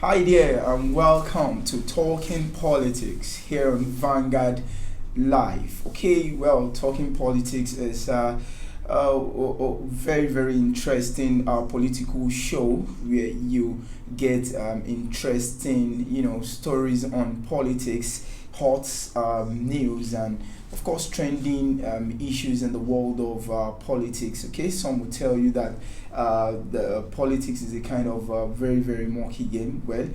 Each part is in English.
Hi there, and welcome to Talking Politics here on Vanguard Live. Okay, well, Talking Politics is a very, very interesting political show where you get interesting, stories on politics, hot news, and of course, trending issues in the world of politics. Okay, some will tell you that the politics is a kind of very, very murky game. Well,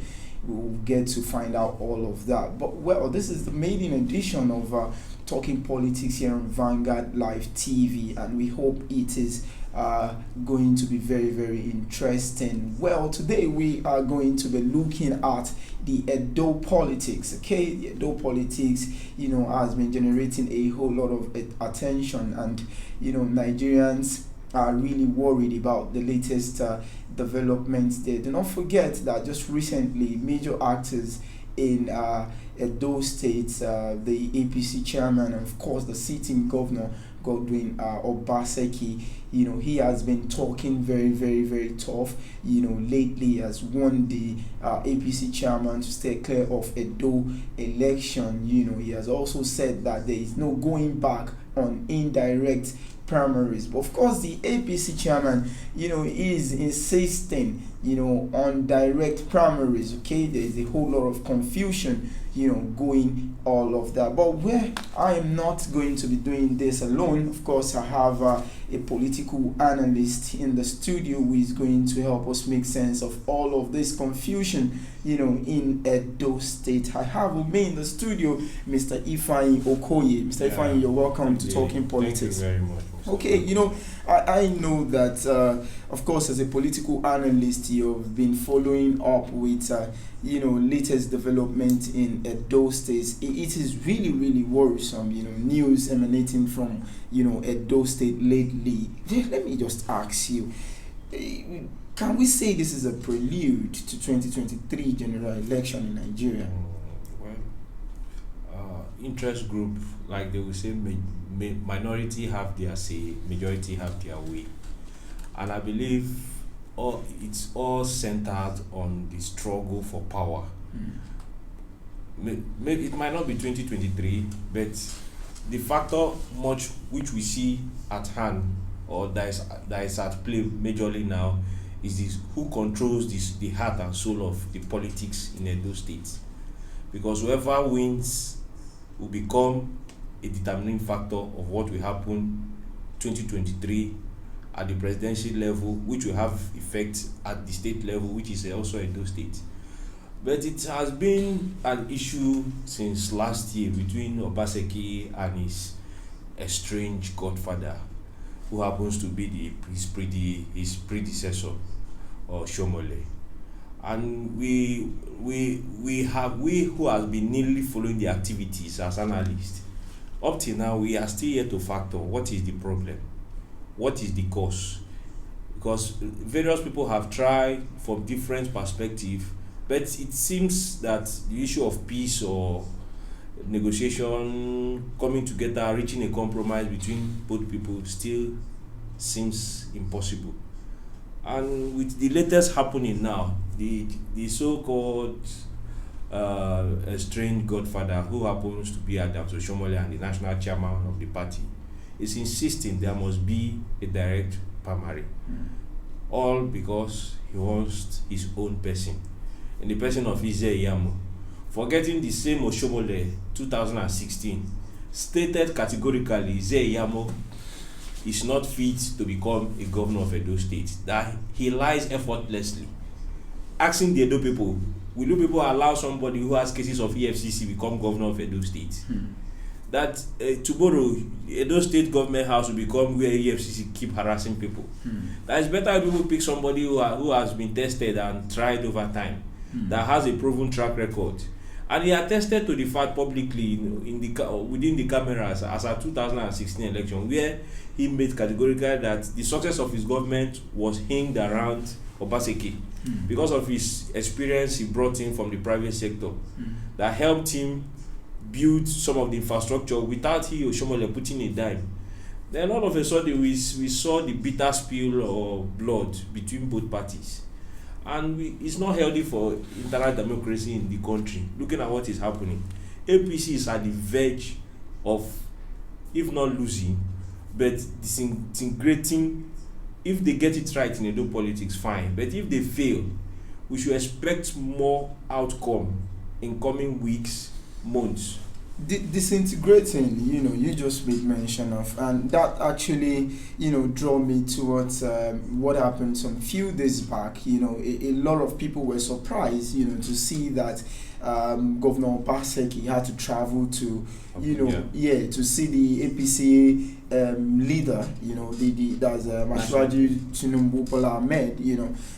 we'll get to find out all of that. But well, this is the maiden edition of Talking Politics here on Vanguard Live TV, and we hope it is going to be very, very interesting. Well, today we are going to be looking at the Edo Politics. Okay, the Edo Politics, has been generating a whole lot of attention, and Nigerians are really worried about the latest developments there. Do not forget that just recently, major actors in Edo State, the APC chairman, and of course the sitting governor, Gov Obaseki, he has been talking very, very, very tough. Lately has won the APC chairman to stay clear of Edo Election. He has also said that there is no going back on indirect primaries. But of course, the APC chairman, is insisting, on direct primaries. Okay, there is a whole lot of confusion, going all of that. But where I am not going to be doing this alone. Of course, I have a political analyst in the studio who is going to help us make sense of all of this confusion, in Edo State. I have with me in the studio Mr. Ifeanyi Okoye. Mr. Ifeanyi, you're welcome to Talking Politics. Thank you very much. Okay, I know that, of course, as a political analyst, you've been following up with, latest development in Edo State. It is really, really worrisome, news emanating from, Edo State lately. Let me just ask you, can we say this is a prelude to 2023 general election in Nigeria? Interest group, like they will say, minority have their say, majority have their way, and I believe it's all centered on the struggle for power. Maybe it might not be 2023, but the factor much which we see at hand, or that is at play majorly now, is this: who controls the heart and soul of the politics in Edo State, because whoever wins will become a determining factor of what will happen 2023 at the presidential level, which will have effect at the state level, which is also Edo State. But it has been an issue since last year between Obaseki and his estranged godfather, who happens to be his predecessor, Oshiomhole. And we who has been nearly following the activities as analysts, up till now we are still yet to factor what is the problem, what is the cause, because various people have tried from different perspectives, but it seems that the issue of peace or negotiation, coming together, reaching a compromise between both people still seems impossible. And with the latest happening now, the so-called estranged godfather, who happens to be Adams Oshiomhole and the national chairman of the party, is insisting there must be a direct primary. All because he wants his own person, in the person of Iyamo, forgetting the same Oshiomhole 2016 stated categorically Iyamo is not fit to become a governor of Edo State, that he lies effortlessly. Asking the Edo people, will you people allow somebody who has cases of EFCC become governor of Edo State? That tomorrow Edo State government house will become where EFCC keep harassing people. That is better if people pick somebody who has been tested and tried over time, that has a proven track record. And he attested to the fact publicly within the cameras as a 2016 election, where he made categorical that the success of his government was hinged around Obaseki because of his experience he brought in from the private sector that helped him build some of the infrastructure without Oshiomhole putting a dime. Then all of a sudden we saw the bitter spill of blood between both parties. and it's not healthy for internal democracy in the country. Looking at what is happening, APC is at the verge of, if not losing, but disintegrating. If they get it right in Edo politics, fine. But if they fail, we should expect more outcome in coming weeks, months. Disintegrating, you just made mention of, and that actually, draw me towards what happened some few days back. A lot of people were surprised, to see that Governor Obaseki had to travel to, to see the APC leader, that's Mashwaji Tinubu Bola Ahmed,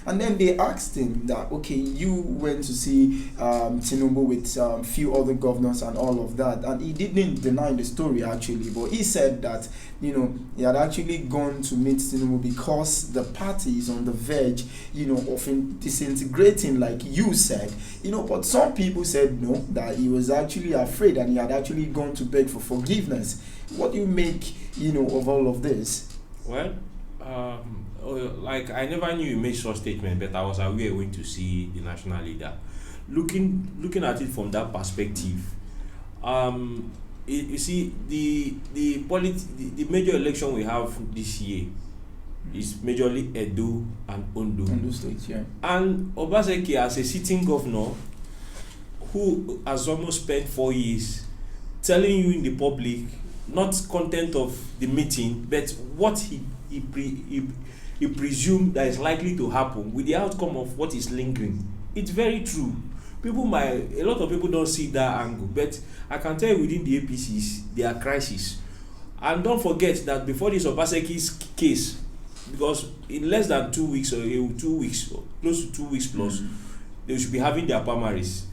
and then they asked him that, okay, you went to see Tinubu with few other governors and all of that, and he didn't deny the story actually, but he said that, he had actually gone to meet Tinubu because the party is on the verge, of disintegrating, like you said, but some people said no, that he was actually afraid and he had actually gone to beg for forgiveness. What do you make, of all of this? Well, like I never knew you made such statement, but I was aware when to see the national leader. Looking at it from that perspective, you see the major election we have this year is majorly Edo and Ondo states, yeah. And Obaseki, as a sitting governor who has almost spent 4 years telling you in the public, not content of the meeting, but what he presumed that is likely to happen with the outcome of what is lingering. It's very true. A lot of people don't see that angle, but I can tell you within the APCs, there are crises. And don't forget that before this Obaseki's case, because in less than 2 weeks or 2 weeks, or close to 2 weeks plus, they should be having their primaries.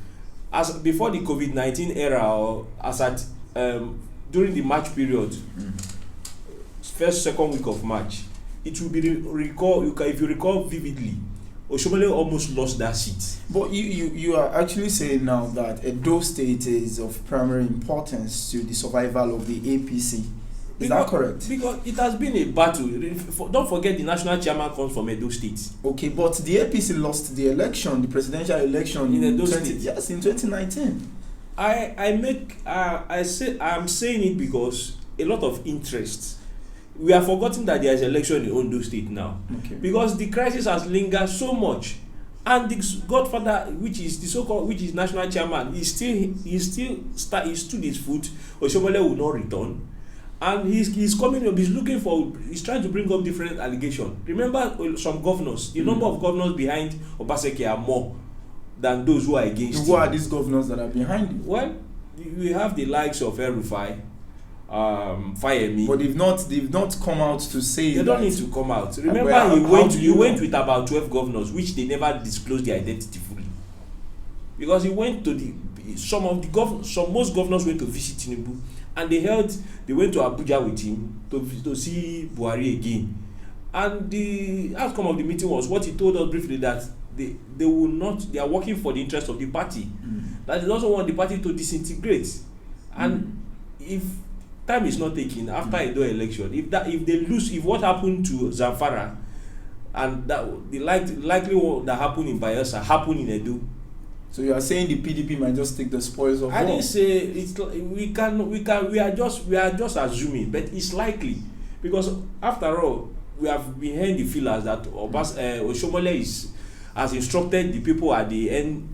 As before the COVID-19 era, or as at during the March period, second week of March, it will be if you recall vividly, Oshiomhole almost lost that seat. But you are actually saying now that Edo State is of primary importance to the survival of the APC. Is that correct? Because it has been a battle. Don't forget the national chairman comes from Edo State. Okay, but the APC lost the election, the presidential election in Edo State. Yes, in 2019. I'm saying it because a lot of interest. We are forgetting that there is election in Ondo State now, because the crisis has lingered so much, and the Godfather, which is national chairman, he stood his foot. Oshiomhole will not return, and he's coming up. He's trying to bring up different allegations. Remember, some governors, the number of governors behind Obaseki are more than those who are against. Who are these governors that are behind him? Well, we have the likes of El-Rufai, Fayemi. But they've not come out to say. They don't need to come out. Remember, he went with about 12 governors, which they never disclosed their identity fully, because he went to most governors went to visit Tinubu, and they went to Abuja with him to see Buhari again, and the outcome of the meeting was what he told us briefly, that they are working for the interest of the party, that they also want the party to disintegrate, and if time is not taken after Edo election, if they lose, if what happened to Zamfara and that the likelihood that happened in Bayelsa happened in Edo. So you are saying the PDP might just take the spoils of war? I didn't say we are just assuming, but it's likely, because after all, we have been hearing the feelers that Oshiomhole has instructed the people at the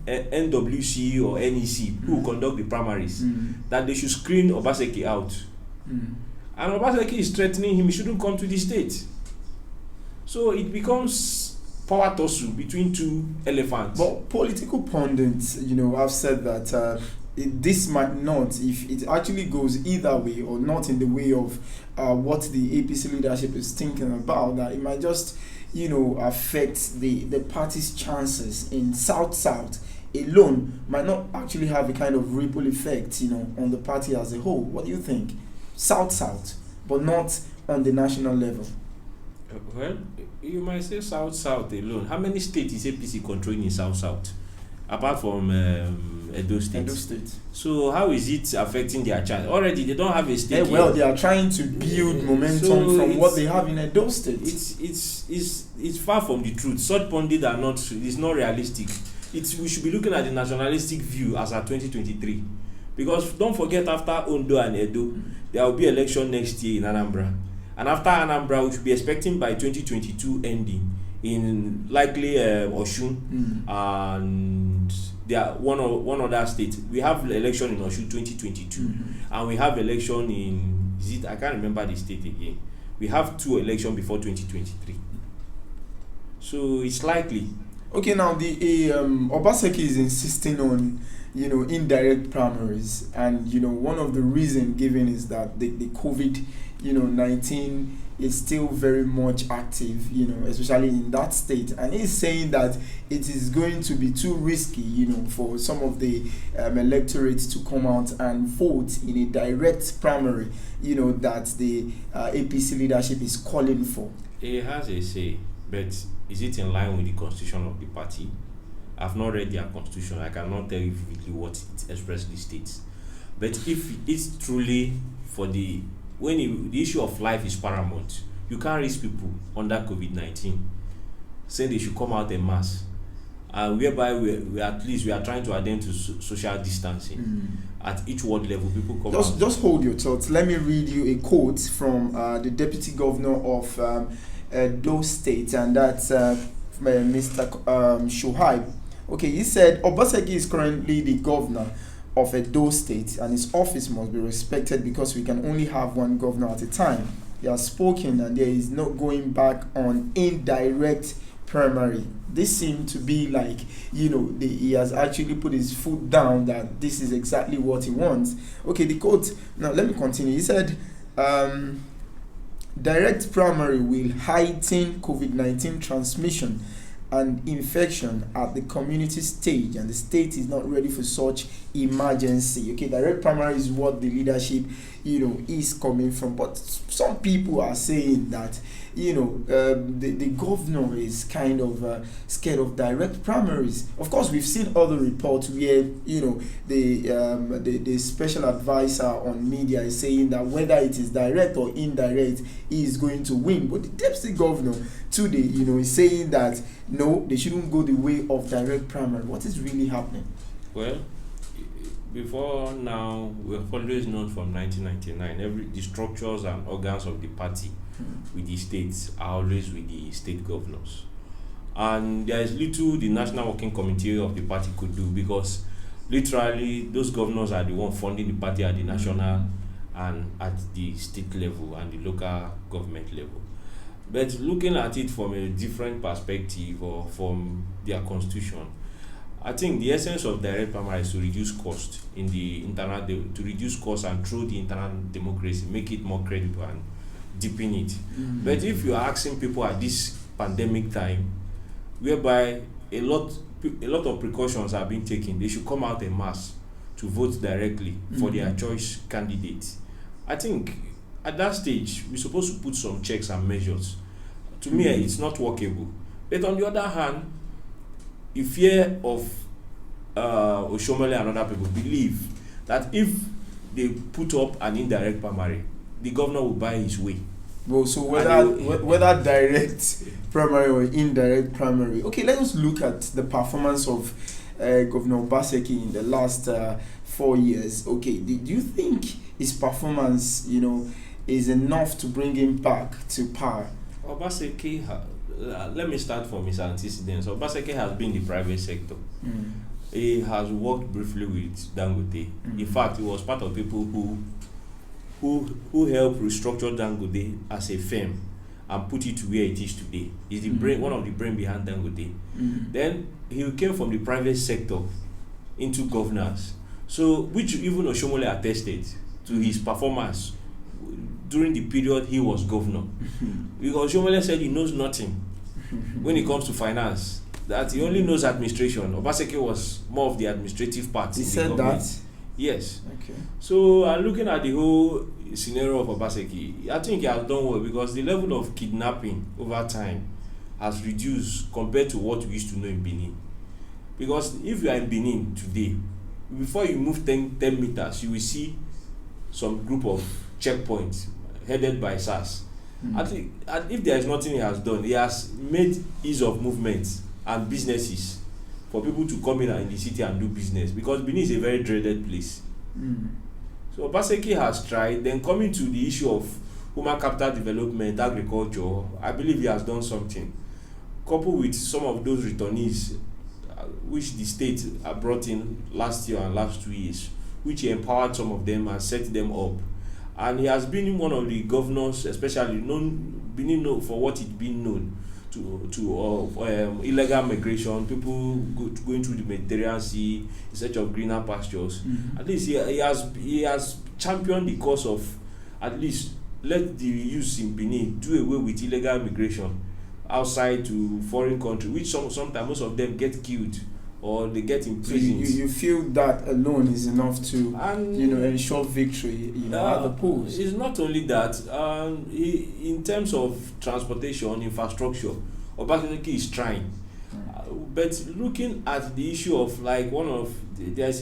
NWC or NEC who conduct the primaries that they should screen Obaseki out. And Obaseki is threatening him, he shouldn't come to the state. So it becomes power tussle between two elephants. But political pundits, have said that this might not, if it actually goes either way or not in the way of what the APC leadership is thinking about, that it might just affect the party's chances in South alone, might not actually have a kind of ripple effect, on the party as a whole. What do you think? South, but not on the national level. Well, you might say South alone. How many states is APC controlling in South? Apart from Edo State. Edo State. So how is it affecting their chance? Already they don't have a stake. Well, they are trying to build momentum from what they have in Edo State. It's far from the truth. Such pundits are not. It's not realistic. We should be looking at the nationalistic view as at 2023, because don't forget, after Ondo and Edo, there will be election next year in Anambra, and after Anambra, we should be expecting by 2022 ending in likely Osun and there are one other state. We have election in Osun 2022, and we have election in I can't remember the state again. We have 2 elections before 2023, so it's likely. Okay, now the Obaseki is insisting on indirect primaries, and one of the reasons given is that the COVID 19 is still very much active, especially in that state, and he's saying that it is going to be too risky, for some of the electorates to come out and vote in a direct primary, that the APC leadership is calling for. It has a say, but is it in line with the constitution of the party? I've not read their constitution. I cannot tell you vividly what it expressly states. But if it's truly for the issue of life is paramount, you can't risk people under COVID-19 saying they should come out en masse, whereby we are trying to adhere to social distancing at each ward level. People come out. Just hold your thoughts. Let me read you a quote from the Deputy Governor of Edo State, and that's Mr. Shoaib. Okay, he said Obaseki is currently the governor of Edo State, and his office must be respected because we can only have one governor at a time. He has spoken, and there is no going back on indirect primary. This seemed to be like, he has actually put his foot down that this is exactly what he wants. Okay, the quote, now let me continue. He said, direct primary will heighten COVID-19 transmission and infection at the community stage, and the state is not ready for such emergency. Okay, direct primary is what the leadership is coming from, but some people are saying that the governor is kind of scared of direct primaries. Of course, we've seen other reports where the special advisor on media is saying that whether it is direct or indirect, he is going to win. But the deputy governor today is saying that no, they shouldn't go the way of direct primary. What is really happening? Well, before now, we've always known from 1999 the structures and organs of the party with the states are always with the state governors, and there is little the National Working Committee of the party could do, because literally those governors are the one funding the party at the national and at the state level and the local government level. But looking at it from a different perspective or from their constitution, I think the essence of direct primary is to reduce cost in the internal, to reduce cost and through the internal democracy, make it more credible and deepen it. But if you are asking people at this pandemic time, whereby a lot of precautions are being taken, they should come out en masse to vote directly for their choice candidate. I think at that stage we're supposed to put some checks and measures. To me, it's not workable. But on the other hand, the fear of Oshiomhole and other people believe that if they put up an indirect primary, the governor will buy his way. Well, so whether direct primary or indirect primary. Okay, let us look at the performance of Governor Obaseki in the last 4 years. Okay, do you think his performance, is enough to bring him back to power? Obaseki, let me start from his antecedents. Obaseki has been in the private sector. He has worked briefly with Dangote. In fact, he was part of people who helped restructure Dangote as a firm and put it to where it is today. He's the brain, one of the brain behind Dangote. Then he came from the private sector into governance. So, which even Oshiomhole attested to his performance during the period he was governor. Because Oshiomhole said he knows nothing when it comes to finance, that he only knows administration. Obaseki was more of the administrative part. He said that? Yes. Okay. So, looking at the whole scenario of Obaseki, I think he has done well, because the level of kidnapping over time has reduced compared to what we used to know in Benin. Because if you are in Benin today, before you move 10 meters, you will see some group of checkpoints headed by SARS. And if there is nothing he has done, he has made ease of movement and businesses for people to come in the city and do business, because Benin is a very dreaded place. So Obaseki has tried. Then coming to the issue of human capital development, agriculture, I believe he has done something. Coupled with some of those returnees, which the state brought in last year and last 2 years, which he empowered some of them and set them up. And he has been one of the governors, especially Benin known for what it's been known to illegal migration, people going through the Mediterranean Sea in search of greener pastures. At least he has championed the cause of at least let the youths in Benin do away with illegal migration outside to foreign country, which sometimes most of them get killed or they get imprisoned. You feel that alone is enough to ensure victory at the polls? It's not only that. In terms of transportation infrastructure, Obaseki is trying. But looking at the issue of there's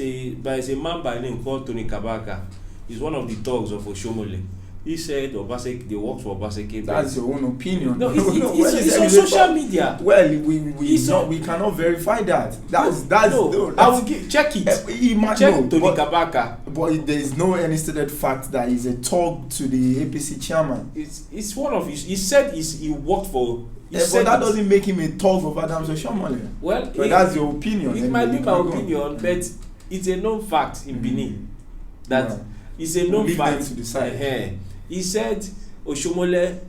a man by name called Tony Kabaka. He's one of the thugs of Oshiomhole. He said Obaseki, they work for Obaseki. That's your own opinion. No, it's on social media. Well, we cannot verify that. I will check it. Check Tony Kabaka. But there is no any stated fact that he's a thug to the APC chairman. It's one of his. He said he worked for. But that doesn't make him a thug of Adams Oshiomhole. Well, but that's your opinion. It might be my opinion, but it's a known fact in Benin that it's a known fact. To decide. He said Oshiomhole,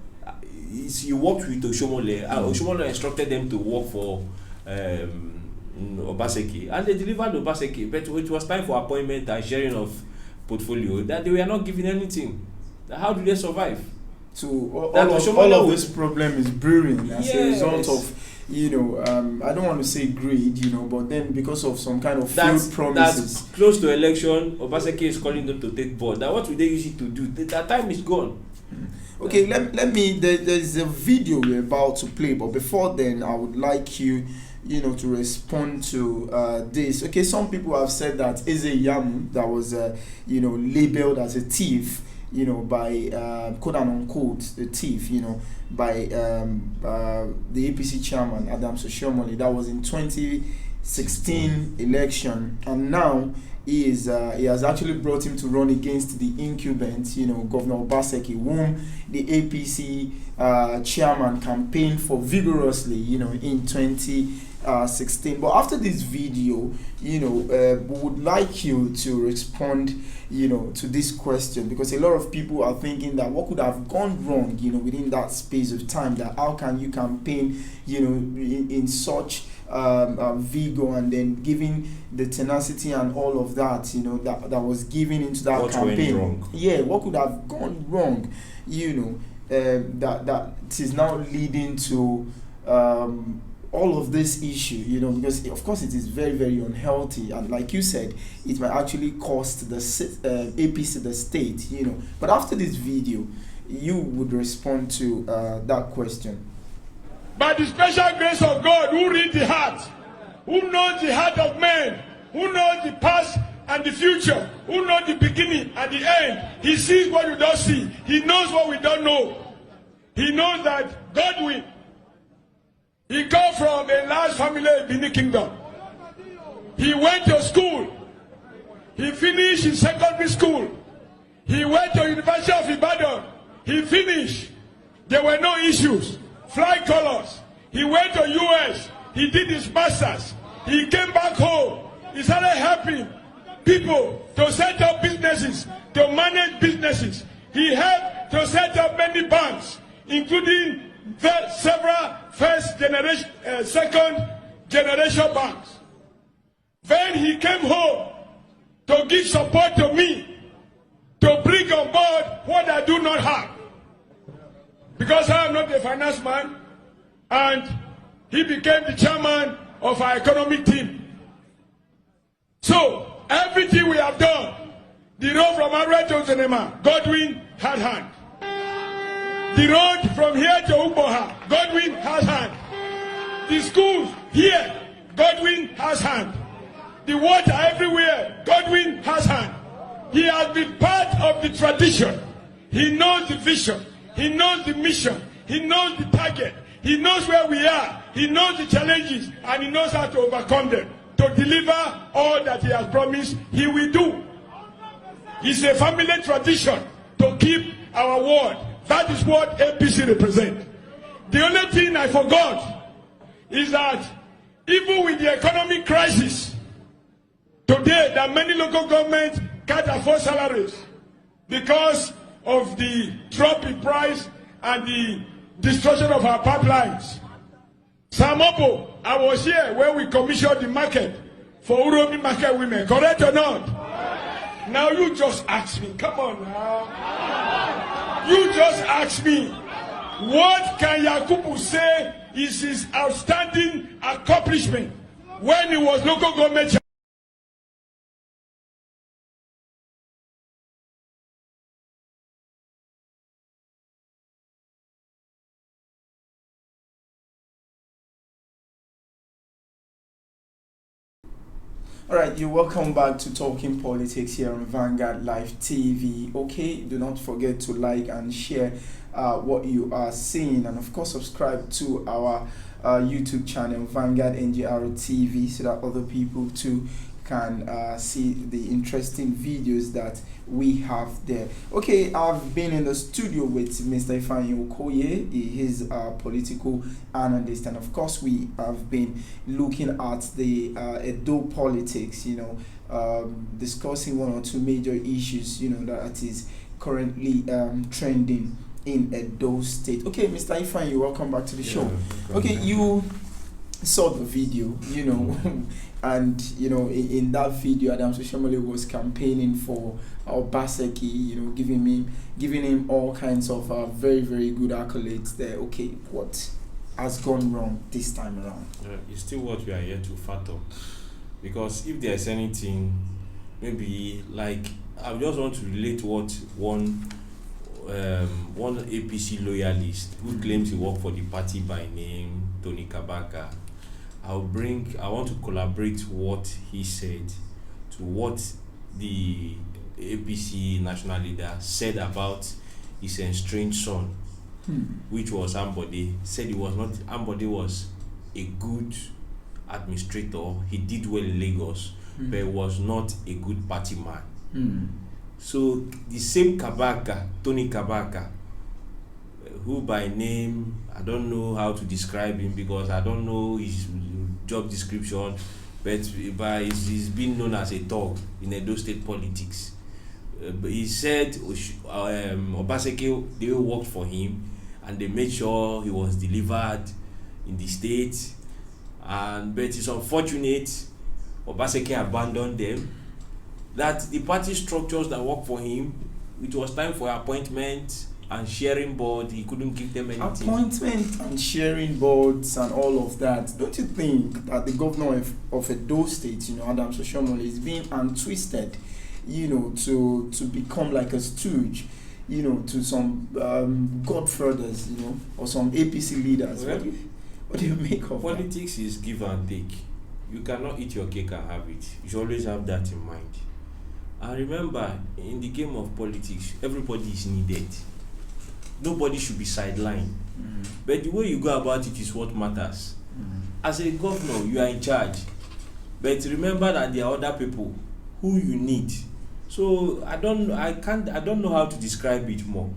he worked with Oshiomhole, and Oshiomhole instructed them to work for Obaseki, and they delivered Obaseki, but it was time for appointment and sharing of portfolio that they were not given anything. How do they survive? So all of this problem is brewing as a result of I don't want to say greed, but then because of some kind of failed promises. That's close to election, Obaseki is calling them to take board. Now what will they use it to do? That time is gone. Okay, let me. There's a video we're about to play, but before then, I would like you, to respond to this. Okay, some people have said that Eze Yamu, that was, labeled as a thief, by quote unquote the thief, by the APC chairman Adams Oshiomhole. That was in 2016 election, and now he has actually brought him to run against the incumbent, Governor Obaseki, whom the APC chairman campaigned for vigorously, in 2016. But after this video, we would like you to respond, to this question, because a lot of people are thinking that what could have gone wrong, within that space of time. That how can you campaign, in such vigor, and then giving the tenacity and all of that, that was given into that campaign. Went wrong? Yeah, what could have gone wrong? That is now leading to all of this issue, because of course it is very, very unhealthy, and like you said, it might actually cost the APC, the state, But after this video, you would respond to that question. By the special grace of God, who reads the heart, who knows the heart of man, who knows the past and the future, who knows the beginning and the end. He sees what we don't see. He knows what we don't know. He knows that Godwin, he comes from a large family in Benin Kingdom. He went to school. He finished his secondary school. He went to University of Ibadan. He finished. There were no issues. Fly colors. He went to US. He did his masters. He came back home. He started helping people to set up businesses, to manage businesses. He helped to set up many banks, including several first generation, second generation banks. Then he came home to give support to me, to bring on board what I do not have. Because I am not a finance man, and he became the chairman of our economic team. So, everything we have done, the road from Abra to Zenema, Godwin had hand. The road from here to Uboha, Godwin has hand. The schools here, Godwin has hand. the water everywhere. Godwin has hand. He has been part of the tradition. He knows the vision. He knows the mission. He knows the target. He knows where we are. He knows the challenges, and he knows how to overcome them. To deliver all that he has promised, he will do. It's a family tradition to keep our word. That is what APC represents. The only thing I forgot is that even with the economic crisis, today that many local governments can't afford salaries because of the drop in price and the destruction of our pipelines. Samopo, I was here when we commissioned the market for Uromi market women. Correct or not? Now you just ask me. Come on now. You just ask me. What can Yakubu say is his outstanding accomplishment when he was local government? All right, you're welcome back to Talking Politics here on Vanguard Live TV. Okay, do not forget to like and share what you are seeing, and of course subscribe to our YouTube channel Vanguard NGR TV so that other people too can see the interesting videos that we have there. Okay, I've been in the studio with Mr. Ifeanyi Okoye. He is a political analyst, and of course we have been looking at the Edo politics, discussing one or two major issues, that is currently trending in Edo State. Okay, Mr. Ifeanyi, welcome back to the show. Okay, you saw the video, and in that video, Oshiomhole was campaigning for Obaseki, giving him all kinds of very, very good accolades there. Okay, what has gone wrong this time around? It's still what we are here to fathom, because if there's anything, maybe like I just want to relate what one APC loyalist who claims he worked for the party by name Tony Kabaka. I want to collaborate what he said to what the APC national leader said about his estranged son, which was Ambode. Said Ambode was a good administrator. He did well in Lagos, but was not a good party man. So the same Kabaka, Tony Kabaka, who by name, I don't know how to describe him because I don't know his job description, but he's been known as a thug in Edo State politics. But he said Obaseki, they worked for him and they made sure he was delivered in the state. But it's unfortunate Obaseki abandoned them. That the party structures that work for him, it was time for appointment and sharing board, he couldn't give them anything. Appointment and sharing boards and all of that. Don't you think that the governor of Edo State, Adams Oshiomhole, is being untwisted, to become like a stooge, to some godfathers, or some APC leaders? Well, what do you make of politics? Is give and take. You cannot eat your cake and have it. You should always have that in mind. And remember, in the game of politics, everybody is needed. Nobody should be sidelined. But the way you go about it is what matters. As a governor, you are in charge. But remember that there are other people who you need. So I don't know how to describe it more.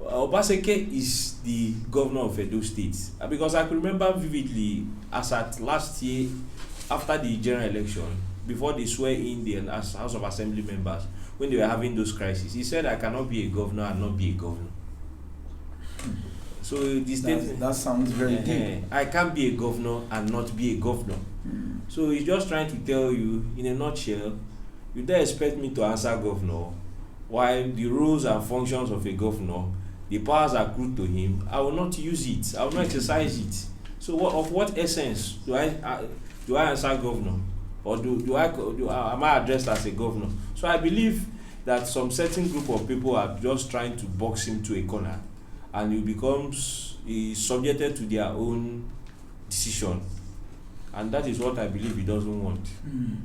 Obaseki is the governor of Edo State. Because I can remember vividly, as at last year, after the general election, before they swear in the House of Assembly members, when they were having those crises, he said, I cannot be a governor and not be a governor. So that sounds very deep. I can't be a governor and not be a governor. So he's just trying to tell you, in a nutshell, you don't expect me to answer governor, while the roles and functions of a governor, the powers accrued to him, I will not use it. I will not exercise it. So of what essence do I answer governor? Or am I addressed as a governor? So I believe that some certain group of people are just trying to box him to a corner, and he becomes subjected to their own decision. And that is what I believe he doesn't want.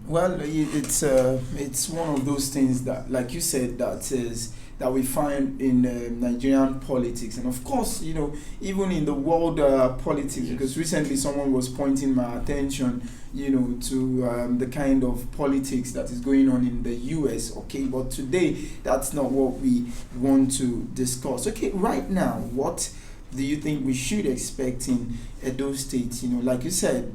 Well, it's one of those things that, like you said, that we find in Nigerian politics, and of course, even in the world politics. Yes. Because recently someone was pointing my attention, to the kind of politics that is going on in the U.S. Okay, but today that's not what we want to discuss. Okay, right now, what do you think we should expect in Edo State? Like you said,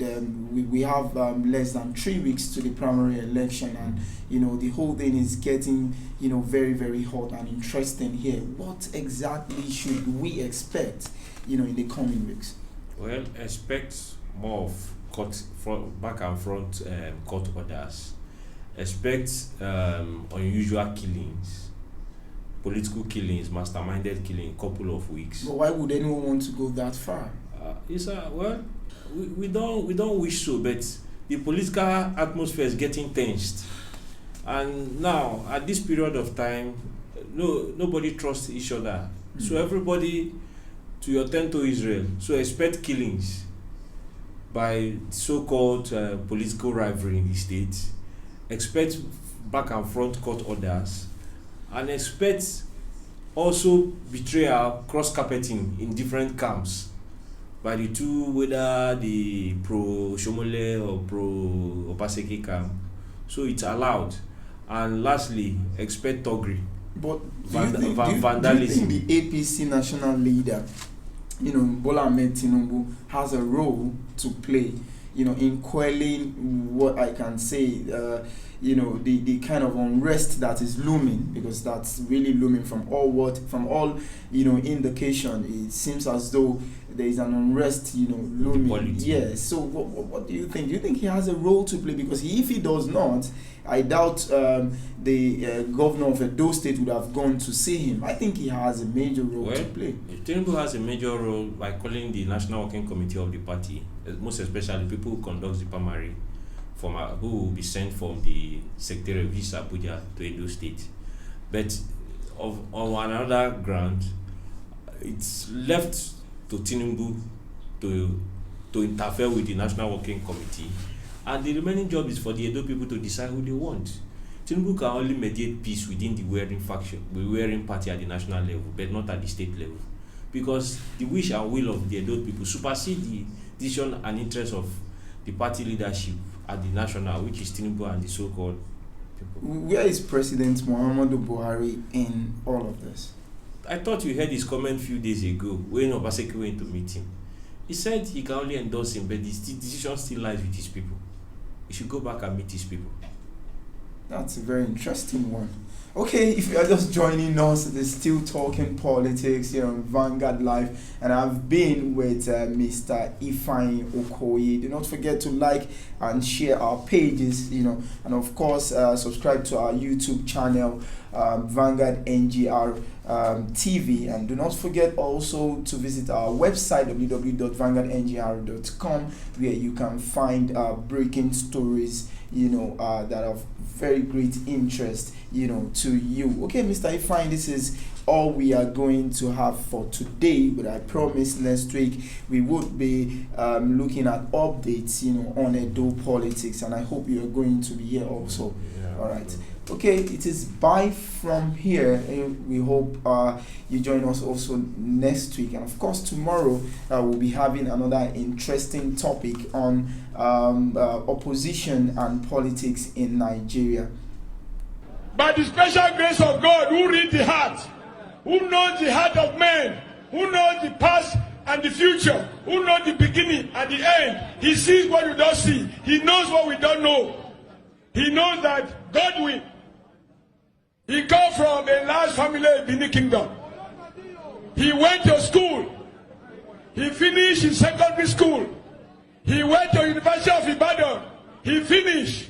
we have less than 3 weeks to the primary election, and the whole thing is getting very, very hot and interesting here. What exactly should we expect in the coming weeks? Well, expect more of back and front court orders. Expect unusual killings, political killings, masterminded killing, couple of weeks. But why would anyone want to go that far? Well, we don't wish so, but the political atmosphere is getting tensed, and now at this period of time, nobody trusts each other. So everybody to attend to Israel. So expect killings by so-called political rivalry in the state. Expect back and front court orders. And expect also betrayal, cross-carpeting in different camps by the two, whether the pro-Oshiomhole or pro-Obaseki camp. So it's allowed. And lastly, expect thuggery. But do you think the APC national leader, Bola Ahmed Tinubu, has a role to play, in quelling what I can say, the kind of unrest that is looming, because that's really looming from all indication. It seems as though there is an unrest, looming. Yes. So what do you think? Do you think he has a role to play? Because if he does not, I doubt the governor of Edo State would have gone to see him. I think he has a major role to play. Tinubu has a major role by calling the National Working Committee of the party, most especially people who conduct the primary, who will be sent from the Secretariat of Abuja to Edo State. But on another ground, it's left to Tinubu to interfere with the National Working Committee, and the remaining job is for the Edo people to decide who they want. Tinubu can only mediate peace within the warring party at the national level, but not at the state level, because the wish and will of the Edo people supersede the decision and interest of the party leadership at the national, which is Tinubu and the so-called people. Where is President Muhammadu Buhari in all of this? I thought you heard his comment a few days ago when Obaseki went to meet him. He said he can only endorse him, but the decision still lies with his people. He should go back and meet his people. That's a very interesting one. Okay, if you are just joining us, it is still Talking Politics here on Vanguard Live, and I've been with Mr. Ifeanyi Okoye. Do not forget to like and share our pages, and of course subscribe to our YouTube channel, Vanguard NGR TV, and do not forget also to visit our website www.vanguardngr.com, where you can find breaking stories that are of very great interest to you. Okay, Mr. Ifeanyi, this is all we are going to have for today, but I promise next week we would be looking at updates on Edo politics, and I hope you are going to be here also. All right. Okay, it is bye from here. We hope you join us also next week, and of course tomorrow we'll be having another interesting topic on opposition and politics in Nigeria. By the special grace of God, who reads the heart, who knows the heart of man, who knows the past and the future, who knows the beginning and the end, he sees what we don't see. He knows what we don't know. He knows that Godwin, he comes from a large family in Benin Kingdom. He went to school. He finished his secondary school. He went to University of Ibadan. He finished.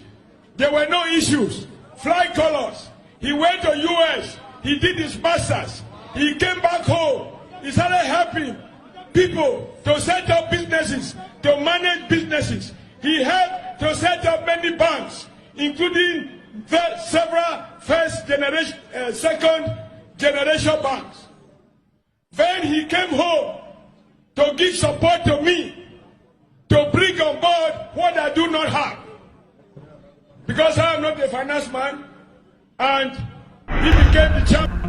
There were no issues. Fly colors. He went to US. He did his masters. He came back home. He started helping people to set up businesses, to manage businesses. He helped to set up many banks, including several first generation, second generation banks. Then he came home to give support to me, to bring on board what I do not have. Because I am not a finance man, and he became the chairman.